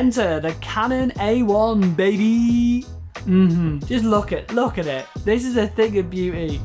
Enter the Canon A1, baby. Just look at it. This is a thing of beauty.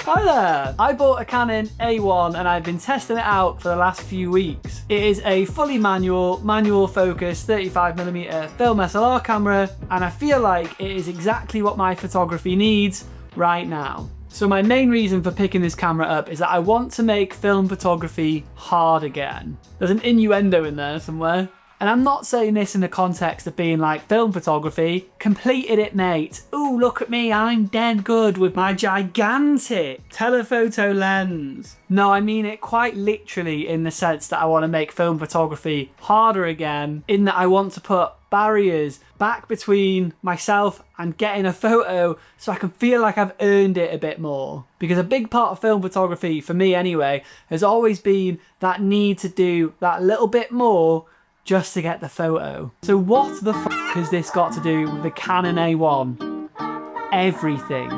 Hi there! I bought a Canon A1 and I've been testing it out for the last few weeks. It is a fully manual focus 35mm film SLR camera, and I feel like it is exactly what my photography needs right now. So my main reason for picking this camera up is that I want to make film photography hard again. There's an innuendo in there somewhere. And I'm not saying this in the context of being like, film photography, completed it, mate. Ooh, look at me, I'm dead good with my gigantic telephoto lens. No, I mean it quite literally in the sense that I want to make film photography harder again, in that I want to put barriers back between myself and getting a photo so I can feel like I've earned it a bit more. Because a big part of film photography, for me anyway, has always been that need to do that little bit more just to get the photo. So what the f*** has this got to do with the Canon A1? Everything.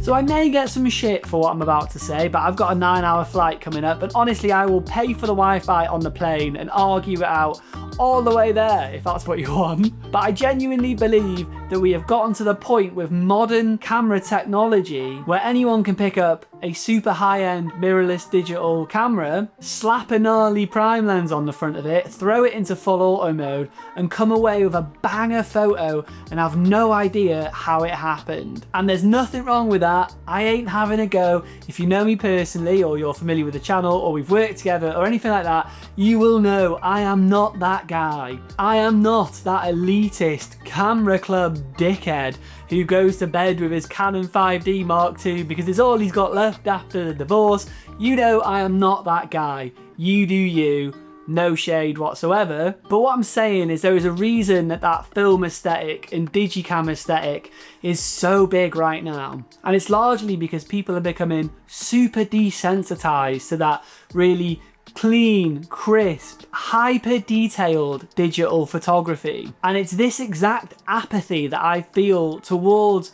So I may get some shit for what I'm about to say, but I've got a 9-hour flight coming up, and honestly I will pay for the Wi-Fi on the plane and argue it out all the way there if that's what you want. But I genuinely believe that we have gotten to the point with modern camera technology where anyone can pick up a super high-end mirrorless digital camera, slap a gnarly prime lens on the front of it, throw it into full auto mode and come away with a banger photo and have no idea how it happened. And there's nothing wrong with that. I ain't having a go. If you know me personally, or you're familiar with the channel, or we've worked together or anything like that, you will know I am not that guy. I am not that elitist camera club dickhead who goes to bed with his Canon 5D Mark II because it's all he's got left after the divorce. You know I am not that guy. You do you. No shade whatsoever. But what I'm saying is there is a reason that that film aesthetic and digicam aesthetic is so big right now. And it's largely because people are becoming super desensitized to that really clean, crisp, hyper detailed digital photography. And it's this exact apathy that I feel towards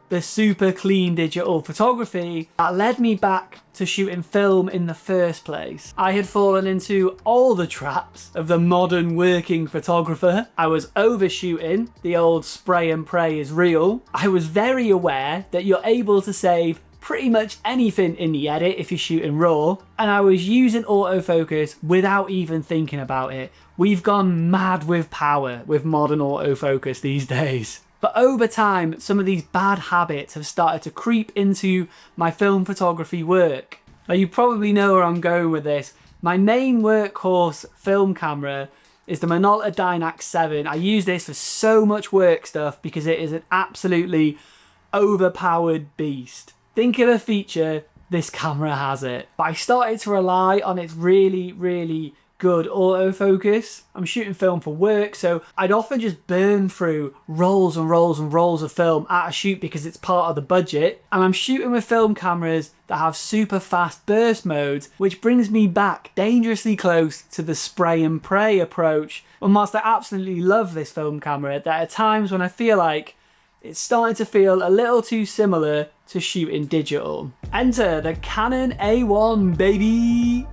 the super clean digital photography that led me back to shooting film in the first place. I had fallen into all the traps of the modern working photographer. I was overshooting, the old spray and pray is real. I was very aware that you're able to save pretty much anything in the edit if you're shooting raw, and I was using autofocus without even thinking about it. We've gone mad with power with modern autofocus these days. But over time, some of these bad habits have started to creep into my film photography work. Now you probably know where I'm going with this. My main workhorse film camera is the Minolta Dynax 7. I use this for so much work stuff because it is an absolutely overpowered beast. Think of a feature, this camera has it. But I started to rely on its really, really good autofocus. I'm shooting film for work, so I'd often just burn through rolls and rolls and rolls of film at a shoot because it's part of the budget. And I'm shooting with film cameras that have super fast burst modes, which brings me back dangerously close to the spray and pray approach. And whilst I absolutely love this film camera, there are times when I feel like it's starting to feel a little too similar to shooting digital. Enter the Canon A1, baby.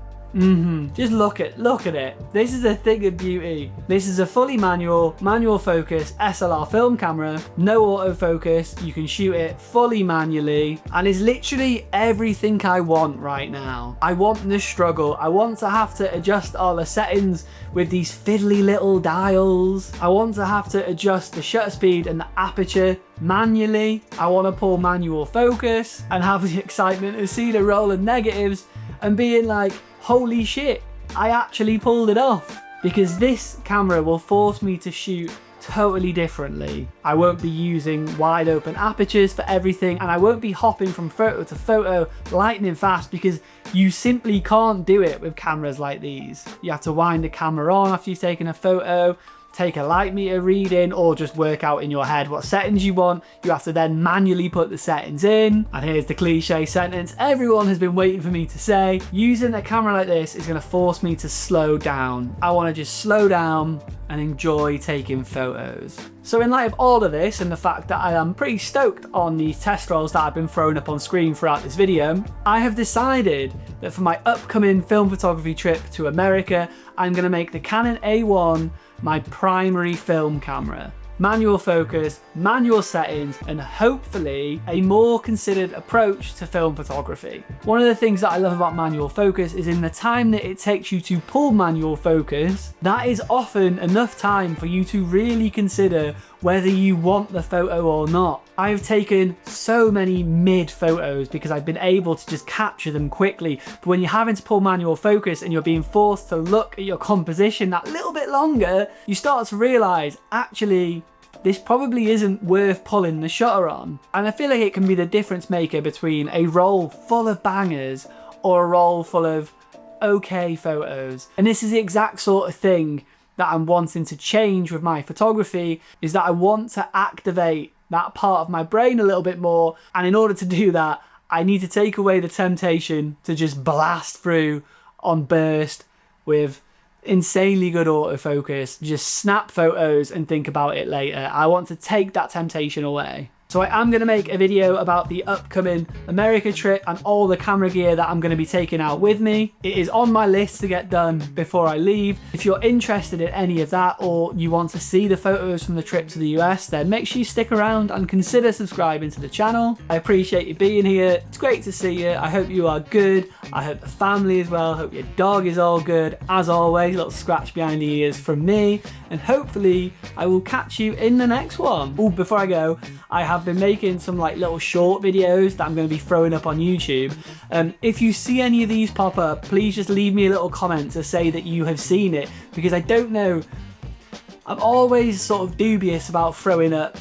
Just look at it. This is a thing of beauty. This is a fully manual focus SLR film camera, no autofocus. You can shoot it fully manually, and is literally everything I want right now. I want the struggle. I want to have to adjust all the settings with these fiddly little dials. I want to have to adjust the shutter speed and the aperture manually. I want to pull manual focus and have the excitement of seeing a roll of negatives and being like, holy shit, I actually pulled it off. Because this camera will force me to shoot totally differently. I won't be using wide open apertures for everything, and I won't be hopping from photo to photo lightning fast, because you simply can't do it with cameras like these. You have to wind the camera on after you've taken a photo, take a light meter reading, or just work out in your head what settings you want. You have to then manually put the settings in. And here's the cliche sentence everyone has been waiting for me to say. Using a camera like this is going to force me to slow down. I want to just slow down and enjoy taking photos. So in light of all of this, and the fact that I am pretty stoked on these test rolls that have been thrown up on screen throughout this video, I have decided that for my upcoming film photography trip to America, I'm going to make the Canon A1 my primary film camera. Manual focus, manual settings, and hopefully a more considered approach to film photography. One of the things that I love about manual focus is in the time that it takes you to pull manual focus, that is often enough time for you to really consider whether you want the photo or not. I've taken so many mid photos because I've been able to just capture them quickly, but when you're having to pull manual focus and you're being forced to look at your composition that little bit longer, you start to realize, actually, this probably isn't worth pulling the shutter on. And I feel like it can be the difference maker between a roll full of bangers or a roll full of okay photos. And this is the exact sort of thing that I'm wanting to change with my photography, is that I want to activate that part of my brain a little bit more. And in order to do that, I need to take away the temptation to just blast through on burst with insanely good autofocus, just snap photos and think about it later. I want to take that temptation away. So I am going to make a video about the upcoming America trip and all the camera gear that I'm going to be taking out with me. It is on my list to get done before I leave. If you're interested in any of that, or you want to see the photos from the trip to the US, then make sure you stick around and consider subscribing to the channel. I appreciate you being here. It's great to see you. I hope you are good. I hope the family as well. I hope your dog is all good. As always, a little scratch behind the ears from me. And hopefully I will catch you in the next one. Oh, before I go, I have been making some like little short videos that I'm going to be throwing up on YouTube. If you see any of these pop up, please just leave me a little comment to say that you have seen it, because I don't know. I'm always sort of dubious about throwing up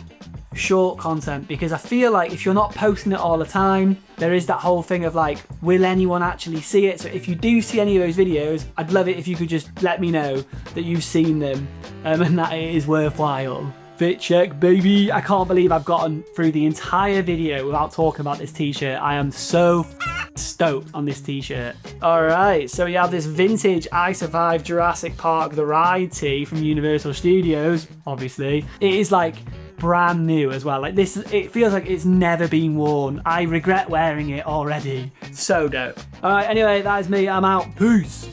short content, because I feel like if you're not posting it all the time, there is that whole thing of like, will anyone actually see it? So if you do see any of those videos, I'd love it if you could just let me know that you've seen them and that it is worthwhile. Fit check, baby. I can't believe I've gotten through the entire video without talking about this t-shirt. I am so stoked on this t-shirt. Alright, so we have this vintage I Survived Jurassic Park The Ride tee from Universal Studios, obviously. It is like brand new as well. Like this, it feels like it's never been worn. I regret wearing it already. So dope. Alright, anyway, that is me. I'm out. Peace.